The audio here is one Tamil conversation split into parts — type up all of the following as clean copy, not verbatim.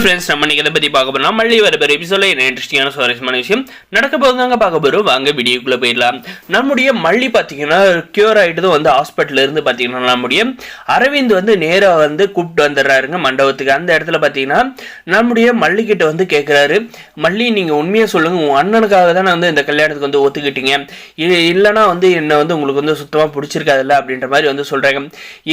ஃப்ரெண்ட்ஸ், நம்ம இன்னைக்கு எதை பற்றி பார்க்க போறோம்னா மல்லி வர பெரிய எபிசோட என்ன இன்ட்ரெஸ்டிங்கான சுவாரஸ்யமான விஷயம் நடக்க போகுதாங்க பார்க்க போகிறோம். வாங்க வீடியோக்குள்ளே போயிடலாம். நம்முடைய மல்லி பார்த்தீங்கன்னா க்யூர் ஆகிட்டது வந்து ஹாஸ்பிட்டலில் இருந்து பார்த்தீங்கன்னா நம்முடைய அரவிந்த் வந்து நேராக வந்து கூப்பிட்டு வந்துடுறாருங்க மண்டபத்துக்கு. அந்த இடத்துல பார்த்தீங்கன்னா நம்முடைய மல்லிக்கிட்ட வந்து கேட்குறாரு, மல்லி நீங்கள் உண்மையாக சொல்லுங்கள், உங்கள் அண்ணனுக்காக தானே வந்து இந்த கல்யாணத்துக்கு வந்து ஒத்துக்கிட்டீங்க, இல்லைனா வந்து என்னை வந்து உங்களுக்கு வந்து சுத்தமாக பிடிச்சிருக்காதுல்ல அப்படின்ற மாதிரி வந்து சொல்கிறாங்க.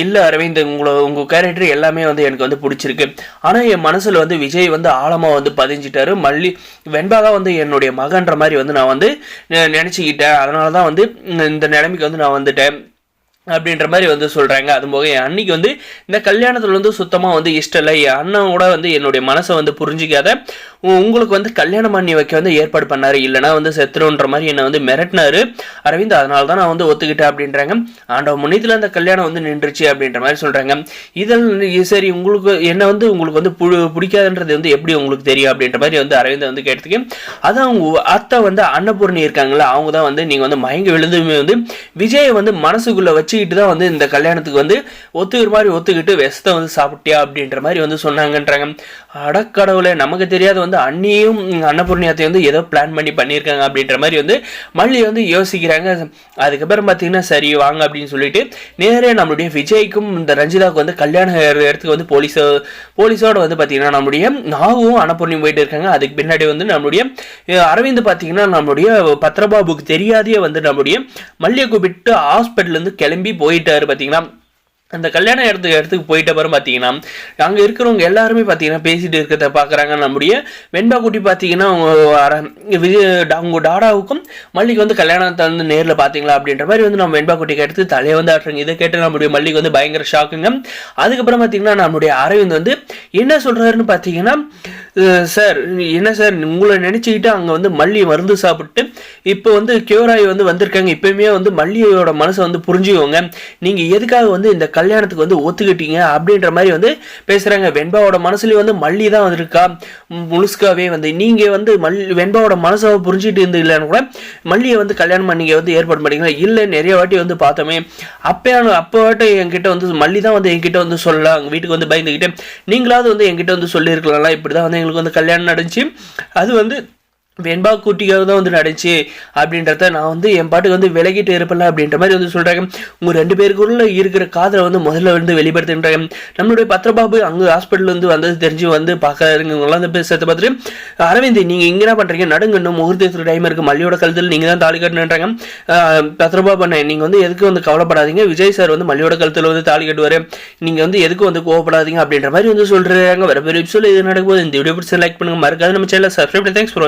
இல்லை அரவிந்த், உங்கள் கேரக்டர் எல்லாமே வந்து எனக்கு வந்து பிடிச்சிருக்கு, ஆனால் என் மனசில் வந்து விஜய் வந்து ஆழமாக வந்து பதிஞ்சிட்டாரு, மல்லி வெண்பாக வந்து என்னுடைய மகன்ற மாதிரி வந்து நான் வந்து நினச்சிக்கிட்டேன், அதனால தான் வந்து இந்த நிலைமைக்கு வந்து நான் வந்துட்டேன் அப்படின்ற மாதிரி வந்து சொல்கிறாங்க. அதுபோக என் அன்னைக்கு வந்து இந்த கல்யாணத்தில் வந்து சுத்தமாக வந்து இஷ்டம் இல்லை, என் அண்ணனோட வந்து என்னுடைய மனசை வந்து புரிஞ்சிக்காத உங்களுக்கு வந்து கல்யாணம் பண்ணி வைக்க வந்து ஏற்பாடு பண்ணார், இல்லைனா வந்து செத்துருன்ற மாதிரி என்னை வந்து மிரட்டினாரு அரவிந்த், அதனால தான் நான் வந்து ஒத்துக்கிட்டேன் அப்படின்றாங்க. ஆண்டவ முன்னியத்தில் அந்த கல்யாணம் வந்து நின்றுச்சு அப்படின்ற மாதிரி சொல்கிறாங்க. இதில் சரி உங்களுக்கு என்ன வந்து உங்களுக்கு வந்து பிடிக்காதுன்றது வந்து எப்படி உங்களுக்கு தெரியும் அப்படின்ற மாதிரி வந்து அரவிந்த் வந்து கேட்டதுக்கு, அதான் அவங்க அத்தை வந்து அன்னபூர்ணி இருக்காங்களா, அவங்க தான் வந்து நீங்கள் வந்து மயங்கி விழுந்துமே வந்து விஜயை வந்து மனசுக்குள்ளே வச்சுக்கிட்டு தான் வந்து இந்த கல்யாணத்துக்கு வந்து ஒத்துக்கிற மாதிரி ஒத்துக்கிட்டு விஷத்தை வந்து சாப்பிட்டியா அப்படின்ற மாதிரி வந்து சொன்னாங்கன்றாங்க. அடக்கடவுளே, நமக்கு தெரியாத வந்து அண்ணியும் அன்னபூர்ணியத்தையும் வந்து ஏதோ பிளான் பண்ணியிருக்காங்க அப்படின்ற மாதிரி வந்து மல்லி வந்து யோசிக்கிறாங்க. அதுக்கப்புறம் பார்த்தீங்கன்னா சரி வாங்க அப்படின்னு சொல்லிட்டு நேரே நம்மளுடைய விஜய்க்கும் இந்த ரஞ்சிதாவுக்கு வந்து கல்யாணம் இடத்துக்கு வந்து போலீஸோட வந்து பார்த்தீங்கன்னா நம்மளுடைய நாவும் அன்னபூர்ணியும் போயிட்டு இருக்காங்க. அதுக்கு பின்னாடி வந்து நம்மளுடைய அரவிந்த் பார்த்தீங்கன்னா நம்மளுடைய பத்ரபாபுக்கு தெரியாதே வந்து நம்மளுடைய மல்லியை கூப்பிட்டு ஹாஸ்பிட்டல்லேருந்து கிளம்பி போயிட்டாரு. பார்த்தீங்கன்னா அந்த கல்யாண இடத்துக்கு போயிட்ட பிறகு பார்த்தீங்கன்னா அங்கே இருக்கிறவங்க எல்லாருமே பார்த்தீங்கன்னா பேசிட்டு இருக்கிறத பார்க்குறாங்க. நம்முடைய வெண்பா குட்டி பார்த்தீங்கன்னா அவங்க டாடாவுக்கும் மல்லிக்கு வந்து கல்யாணத்தை வந்து நேரில் பார்த்தீங்களா அப்படின்ற மாதிரி வந்து நம்ம வெண்பா குட்டிக்கு எடுத்து தலையை வந்து ஆட்டுறாங்க. இதை கேட்டு நம்முடைய மல்லிக்கு வந்து பயங்கர ஷாக்குங்க. அதுக்கப்புறம் பார்த்தீங்கன்னா நம்முடைய அரவிந்த் வந்து என்ன சொல்கிறாருன்னு பார்த்தீங்கன்னா, சார் என்ன சார் உங்களை நினச்சிக்கிட்டு அங்கே வந்து மல்லி மருந்து சாப்பிட்டு இப்போ வந்து கியூராகி வந்து வந்திருக்காங்க, இப்போயுமே வந்து மல்லியோட மனசை வந்து புரிஞ்சுக்கோங்க, நீங்கள் எதுக்காக வந்து இந்த கல்யாணத்துக்கு வந்து ஒத்துக்கிட்டீங்க அப்படின்ற மாதிரி வந்து பேசுறாங்க. வெண்பாவோட மனசுலயும் வந்து மல்லி தான் இருக்கா முழுசுக்காவே வந்து நீங்க வந்து வெண்பாவோட மனசை புரிஞ்சுட்டு இருந்து இல்லைன்னு கூட மல்லியை வந்து கல்யாணம் பண்ணிங்க வந்து ஏற்பாடு பண்ணிங்களா, இல்லை நிறைய வாட்டி வந்து பார்த்தோமே அப்போவாட்ட என்கிட்ட வந்து மல்லி தான் வந்து என்கிட்ட வந்து சொல்லலாம், வீட்டுக்கு வந்து பயந்துக்கிட்டே நீங்களாவது வந்து என்கிட்ட வந்து சொல்லியிருக்கலாம், இப்படிதான் வந்து எங்களுக்கு வந்து கல்யாணம் நடந்துச்சு, அது வந்து வெண்பா குட்டிக்காக தான் வந்து நடந்துச்சு அப்படின்றத நான் வந்து என் பாட்டுக்கு வந்து விலகிட்டு இருப்பல அப்படின்ற மாதிரி வந்து சொல்கிறாங்க. உங்கள் ரெண்டு பேருக்குள்ள இருக்கிற காதலை வந்து முதல்ல வந்து வெளிப்படுத்துன்றாங்க. நம்மளுடைய பத்ரபாபு அங்கே ஹாஸ்பிட்டல் வந்து வந்தது தெரிஞ்சு வந்து பார்க்கறவங்களாம் வந்து பேசுறதை பார்த்துட்டு, அரவிந்த் நீங்கள் இங்கே என்ன பண்ணுறீங்க, நடுங்க இன்னும் முகூர்த்தத்துக்கு டைம் இருக்குது, மல்லியோட கழுத்தில் நீங்கள் தான் தாலி கட்டணுன்றாங்க. பத்ரபாபு அண்ணன் நீங்கள் வந்து எதுக்கு வந்து கவலைப்படாதீங்க, விஜய் சார் வந்து மல்லியோட கழுத்தில் வந்து தாலி கட்டுவார், நீங்கள் வந்து எதுக்கு வந்து கோவப்படாதீங்க அப்படின்ற மாதிரி வந்து சொல்கிறாங்க. வர பெரிய எபிசோட் இது நடக்கும்போது இந்த வீடியோ பிடிச்சி லைக் பண்ணுங்கள், மறக்காது நம்ம சேனலை சப்ஸ்கிரைப். தேங்க்ஸ் ஃபார் வாட்சிங்.